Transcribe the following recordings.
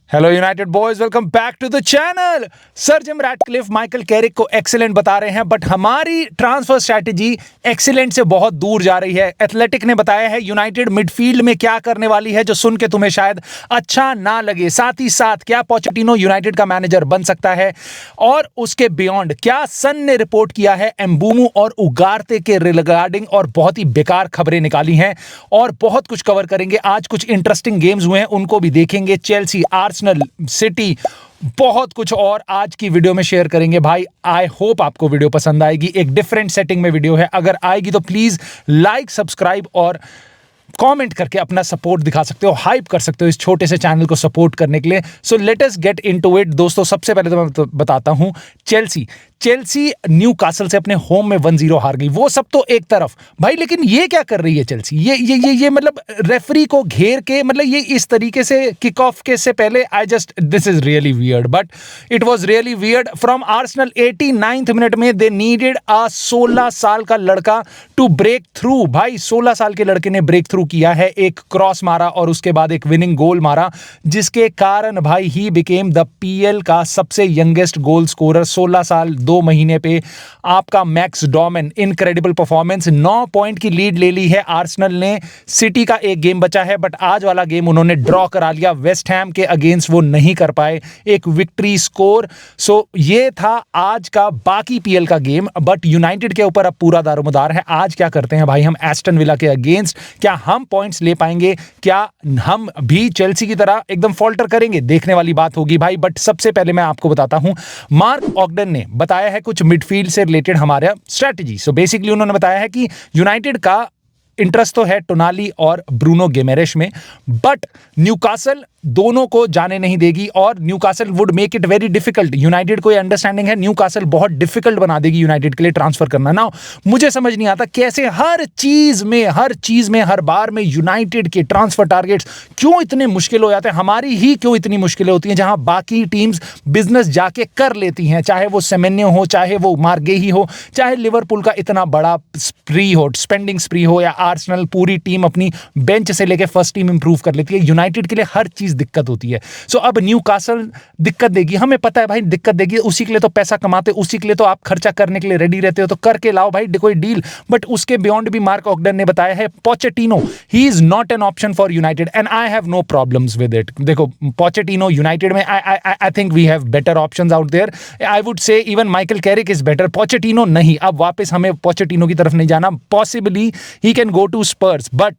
Hello United boys, welcome back to the channel. Sir Jim Ratcliffe Michael Carrick को excellent बता रहे हैं, but हमारी ट्रांसफर स्ट्रैटेजी एक्सीलेंट से बहुत दूर जा रही है। एथलेटिक ने बताया है यूनाइटेड मिडफील्ड में क्या करने वाली है, जो सुन के तुम्हें शायद अच्छा ना लगे। साथ ही साथ क्या पोचेटिनो यूनाइटेड का मैनेजर बन सकता है, और उसके बियॉन्ड क्या सन ने रिपोर्ट किया है एम्बूमू और उगार्ते के रिगार्डिंग, और बहुत ही बेकार खबरें निकाली हैं, और बहुत कुछ कवर करेंगे। आज कुछ इंटरेस्टिंग गेम्स हुए हैं, उनको भी देखेंगे। चेल्सी, आर्सेनल, सिटी, बहुत कुछ और आज की वीडियो में शेयर करेंगे भाई। आई होप आपको वीडियो पसंद आएगी। एक डिफरेंट सेटिंग में वीडियो है, अगर आएगी तो प्लीज लाइक, सब्सक्राइब और कमेंट करके अपना सपोर्ट दिखा सकते हो, हाइप कर सकते हो इस छोटे से चैनल को सपोर्ट करने के लिए। So let us get into it दोस्तों। सबसे पहले तो मैं बताता हूं, चेल्सी न्यूकासल से अपने होम में 1-0 हार गई। वो सब तो एक तरफ भाई, लेकिन ये क्या कर रही है चेल्सी? ये मतलब रेफरी को घेर के, मतलब ये इस तरीके से किक ऑफ के से पहले this is really weird, but it was really weird from Arsenal. 89th minute में दे नीडेड अ 16 साल का लड़का टू ब्रेक थ्रू। भाई 16 साल के लड़के ने ब्रेक थ्रू किया है, एक क्रॉस मारा और उसके बाद एक विनिंग गोल मारा, जिसके कारण भाई ही बिकेम द पीएल का सबसे यंगेस्ट गोल स्कोरर। 16 साल 2 महीने पे आपका मैक्स डॉमन, इनक्रेडिबल परफॉर्मेंस। 9 पॉइंट की लीड ले ली है आर्सेनल ने। सिटी का एक गेम बचा है, बट आज वाला गेम उन्होंने ड्रॉ करा लिया। वेस्ट हैम के अगेंस्ट वो नहीं कर पाए एक विक्ट्री स्कोर। सो ये था आज का बाकी पीएल का गेम, बट यूनाइटेड के ऊपर अब पूरा दारोमदार है। आज क्या करते हैं भाई हम एस्टन विला के अगेंस्ट? क्या हम पॉइंट्स ले पाएंगे? क्या हम भी चेल्सी की तरह एकदम फॉल्टर करेंगे? देखने वाली बात होगी भाई। बट सबसे पहले मैं आपको बताता हूं, मार्क ऑगडन ने बताया है कुछ मिडफील्ड से रिलेटेड हमारा स्ट्रैटेजी। सो बेसिकली उन्होंने बताया है कि यूनाइटेड का इंटरेस्ट तो है टोनाली और ब्रूनो गिमेरेश में, बट न्यूकासल दोनों को जाने नहीं देगी, और Newcastle would make it very difficult. United को ये अंडरस्टैंडिंग है, न्यूकासल बहुत डिफिकल्ट बना देगी यूनाइटेड के लिए ट्रांसफर करना। ना मुझे समझ नहीं आता कैसे हर चीज में हर बार में यूनाइटेड के ट्रांसफर टारगेट्स क्यों इतने मुश्किल हो जाते हैं। हमारी ही क्यों इतनी मुश्किलें होती हैं, जहां बाकी टीम्स बिजनेस जाके कर लेती हैं, चाहे वो सेमेन्यो हो, चाहे वो मार्गेही हो, चाहे लिवरपूल का इतना बड़ा स्प्री हो, स्पेंडिंग स्प्री हो, या आर्सेनल पूरी टीम अपनी बेंच से लेके फर्स्ट टीम इंप्रूव कर लेती है। यूनाइटेड के लिए हर चीज दिक्कत होती है। सो अब न्यूकासल दिक्कत देगी, हमें पता है भाई दिक्कत देगी। उसी के लिए तो पैसा कमाते, उसी के लिए तो आप खर्चा करने के लिए रेडी रहते हो, तो करके लाओ भाई कोई डील। बट उसके बियॉन्ड भी मार्क ऑगडन ने बताया है, Pochettino he is not an option for United, and I have no problems with it. देखो पोचेटिनो यूनाइटेड में I think we have better options out there. I would say even Michael Carrick is better, Pochettino नहीं। अब वापस हमें Pochettino की तरफ नहीं जाना। Possibly he can go to Spurs, but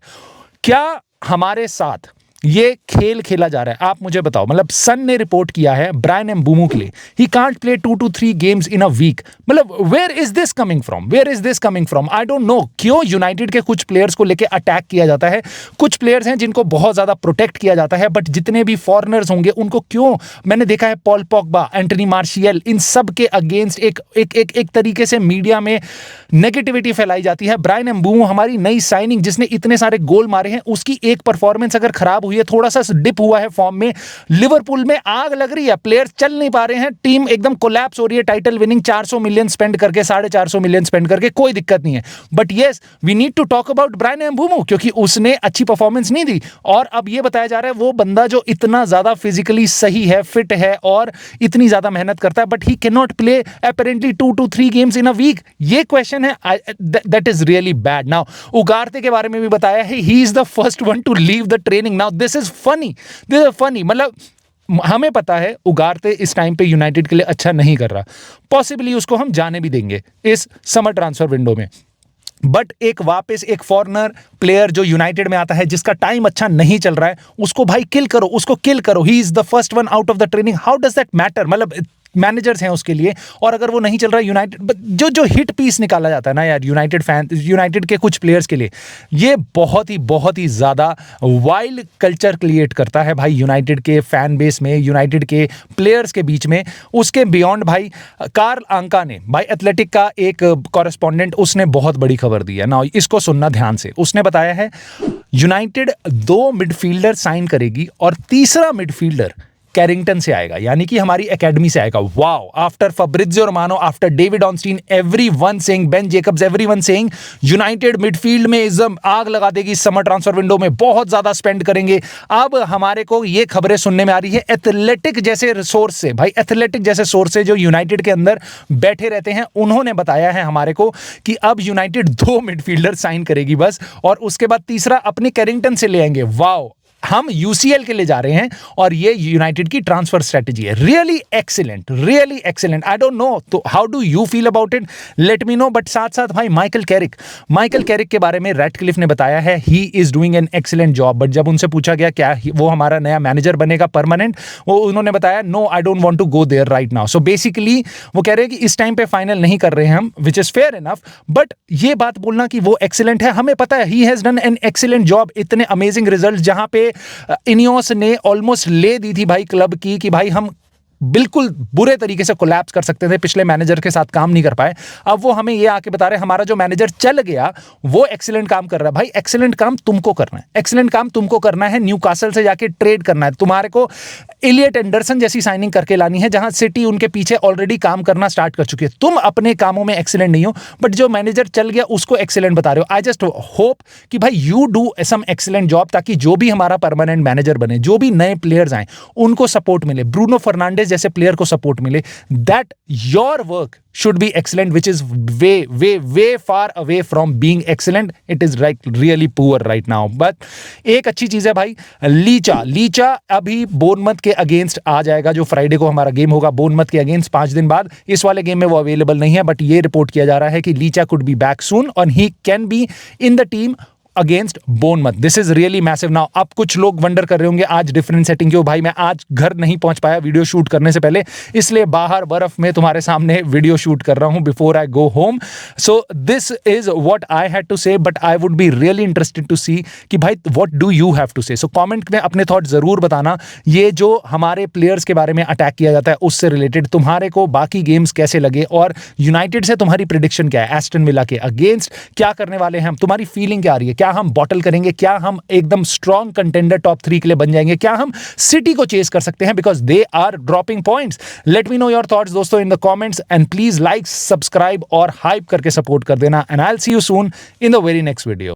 क्या हमारे साथ ये खेल खेला जा रहा है? आप मुझे बताओ। मतलब सन ने रिपोर्ट किया है ब्रायन एम्बूमो के लिए, he can't play 2 to 3 games in a week. मतलब where is this coming from? I don't know क्यों यूनाइटेड के कुछ प्लेयर्स को लेके अटैक किया जाता है। कुछ प्लेयर्स हैं जिनको बहुत ज्यादा प्रोटेक्ट किया जाता है, बट जितने भी फॉरेनर्स होंगे उनको क्यों? मैंने देखा है पॉल पॉगबा, एंटनी मार्शियल, इन सब के अगेंस्ट एक तरीके से मीडिया में नेगेटिविटी फैलाई जाती है। ब्रायन एम्बूमो हमारी नई साइनिंग, जिसने इतने सारे गोल मारे हैं, उसकी एक परफॉर्मेंस अगर खराब हुई है, थोड़ा सा डिप हुआ है फॉर्म में, लिवरपूल में आग लग रही है, प्लेयर्स चल नहीं पा रहे हैं, टीम एकदम कोलैप्स हो रही है, टाइटल विनिंग 400 मिलियन स्पेंड करके, 450 मिलियन स्पेंड करके, कोई दिक्कत नहीं है। But yes, we need to talk about Bryan Mbeumo, क्योंकि उसने अच्छी परफॉर्मेंस नहीं दी। और अब ये बताया जा रहा है वो बंदा जो इतना ज्यादा फिजिकली सही है, फिट है और इतनी ज्यादा मेहनत करता है, but he can not play apparently 2 to 3 games in a week. ये क्वेश्चन है, that is really bad. Now Ugarte के बारे में भी बताया है, he is the first one to leave the training. Now this is funny. मतलब हमें पता है उगार्ते इस टाइम पे यूनाइटेड के लिए अच्छा नहीं कर रहा, पॉसिबली उसको हम जाने भी देंगे इस समर ट्रांसफर विंडो में, बट एक वापस एक फॉरेनर प्लेयर जो यूनाइटेड में आता है, जिसका टाइम अच्छा नहीं चल रहा है, उसको भाई किल करो। ही is the first one out of the training. How does that matter? मतलब मैनेजर्स हैं उसके लिए, और अगर वो नहीं चल रहा है यूनाइटेड, जो हिट पीस निकाला जाता है ना यार यूनाइटेड के कुछ प्लेयर्स के लिए, ये बहुत ही ज्यादा वाइल्ड कल्चर क्रिएट करता है भाई यूनाइटेड के फैन बेस में, यूनाइटेड के प्लेयर्स के बीच में। उसके बियॉन्ड भाई कार्ल आंका ने, भाई एथलेटिक का एक कॉरेस्पॉन्डेंट, उसने बहुत बड़ी खबर दी है ना, इसको सुनना ध्यान से। उसने बताया है यूनाइटेड 2 मिडफील्डर साइन करेगी और तीसरा मिडफील्डर कैरिंगटन से आएगा, यानी कि हमारी एकेडमी से आएगा। Wow, after Fabrizio Romano, after David Ornstein, everyone saying, Ben Jacobs, everyone saying United midfield में इज्म आग लगा देगी समर ट्रांसफर विंडो में, बहुत ज्यादा स्पेंड करेंगे। अब हमारे को ये खबरें सुनने में आ रही है एथलेटिक जैसे रिसोर्स से, भाई एथलेटिक जैसे सोर्स से जो यूनाइटेड के अंदर बैठे रहते हैं, उन्होंने बताया है हमारे को कि अब यूनाइटेड 2 मिडफील्डर साइन करेगी बस, और उसके बाद तीसरा अपने कैरिंगटन से ले आएंगे। वाओ, हम यूसीएल के लिए जा रहे हैं और ये यूनाइटेड की ट्रांसफर स्ट्रेटजी है। Really excellent, really excellent. I don't know तो how do you feel about it, let me know. But साथ साथ भाई माइकल कैरिक के बारे में रैटक्लिफ ने बताया है he is doing an excellent job. But जब उनसे पूछा गया क्या वो हमारा नया मैनेजर बनेगा परमानेंट, वो उन्होंने बताया no, I don't want to go there right now. So basically वो कह रहे हैं कि इस टाइम पे फाइनल नहीं कर रहे हैं हम, which is fair enough. But ये बात बोलना कि वो एक्सीलेंट है, हमें पता है he has done an excellent job. इतने अमेजिंग रिजल्ट जहां पे इनियोस ने ऑलमोस्ट ले दी थी भाई क्लब की, कि भाई हम बिल्कुल बुरे तरीके से कोलैप्स कर सकते थे, पिछले मैनेजर के साथ काम नहीं कर पाए। अब वो हमें ये आके बता रहे हैं हमारा जो मैनेजर चल गया वो एक्सीलेंट काम कर रहा है। भाई एक्सीलेंट काम तुमको करना है, एक्सीलेंट काम तुमको करना है। न्यूकासल से जाके ट्रेड करना है, तुम्हारे को इलियट एंडरसन जैसी साइनिंग करके लानी है, जहां सिटी उनके पीछे ऑलरेडी काम करना स्टार्ट कर चुकी है। तुम अपने कामों में एक्सीलेंट नहीं हो, बट जो मैनेजर चल गया उसको एक्सीलेंट बता रहे हो। आई जस्ट होप कि भाई you do some excellent job, ताकि जो भी हमारा परमानेंट मैनेजर बने, जो भी नए प्लेयर्स आए, उनको सपोर्ट मिले, ब्रूनो फर्नांडिस जैसे प्लेयर को सपोर्ट मिले। That your work should be excellent, which is way far away from being excellent. It is like really poor right now. But एक अच्छी चीज है भाई, लीचा अभी बोर्नमथ के अगेंस्ट आ जाएगा, जो फ्राइडे को हमारा गेम होगा बोर्नमथ के अगेंस्ट 5 दिन बाद। इस वाले गेम में वो अवेलेबल नहीं है, बट ये रिपोर्ट किया जा रहा है कि Licha could be back soon और he can be in the team against Bournemouth. This is really massive. Now अब कुछ लोग वंडर कर रहे होंगे आज डिफरेंट सेटिंग क्यों। भाई मैं आज घर नहीं पहुंच पाया वीडियो शूट करने से पहले, इसलिए बाहर बर्फ में तुम्हारे सामने वीडियो शूट कर रहा हूं before I go home. So this is what I had to say, but I would be really interested to see कि भाई what do you have to say. So comment में अपने थॉट जरूर बताना, ये जो हमारे प्लेयर्स के बारे में अटैक किया जाता है उससे रिलेटेड तुम्हारे को बाकी गेम्स कैसे लगे, और यूनाइटेड से तुम्हारी प्रेडिक्शन क्या है, एस्टन विला के अगेंस्ट क्या करने वाले हैं हम, तुम्हारी फीलिंग क्या आ रही है। क्या हम बॉटल करेंगे, क्या हम एकदम स्ट्रॉन्ग कंटेंडर टॉप 3 के लिए बन जाएंगे, क्या हम सिटी को चेस कर सकते हैं, because they are dropping points. Let me know your thoughts दोस्तों in the comments, and please like, subscribe और हाइप करके सपोर्ट कर देना। And I will see you soon in the very next video.